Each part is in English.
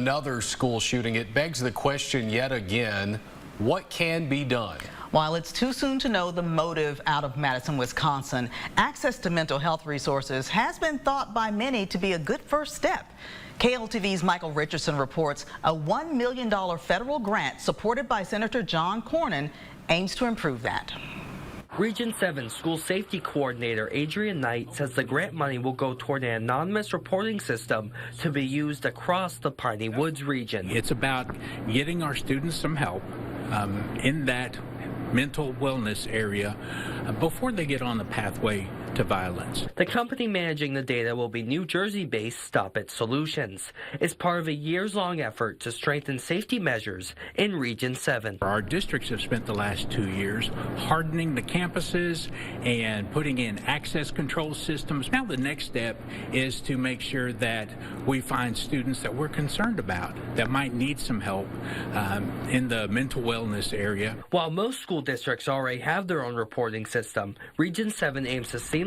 Another school shooting. It begs the question yet again, what can be done? While it's too soon to know the motive out of Madison, Wisconsin, access to mental health resources has been thought by many to be a good first step. KLTV's Michael Richardson reports a $1 million federal grant supported by Senator John Cornyn aims to improve that. Region 7 School Safety Coordinator Adrian says the grant money will go toward an anonymous reporting system to be used across the Piney Woods region. It's about getting our students some help in that mental wellness area before they get on the pathway to violence. The company managing the data will be New Jersey-based Stop It Solutions. It's part of a years-long effort to strengthen safety measures in Region 7. Our districts have spent the last 2 years hardening the campuses and putting in access control systems. Now the next step is to make sure that we find students that we're concerned about that might need some help in the mental wellness area. While most school districts already have their own reporting system, Region 7 aims to seamlessly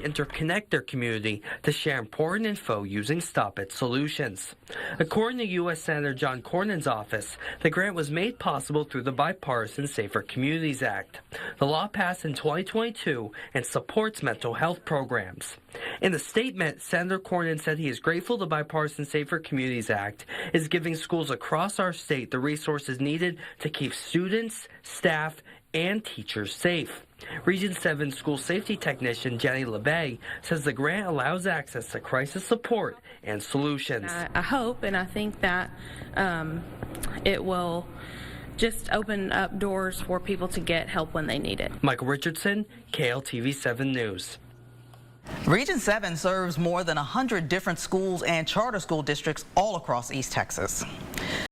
interconnect their community to share important info using Stop It Solutions. According to U.S. Senator John Cornyn's office, the grant was made possible through the bipartisan Safer Communities Act. The law passed in 2022 and supports mental health programs. In a statement, Senator Cornyn said he is grateful the bipartisan Safer Communities Act is giving schools across our state the resources needed to keep students, staff, and teachers safe. Region 7 school safety technician Jenny LeBay says the grant allows access to crisis support and solutions. I hope and I think that it will just open up doors for people to get help when they need it. Michael Richardson, KLTV 7 News. Region 7 serves more than 100 different schools and charter school districts all across East Texas.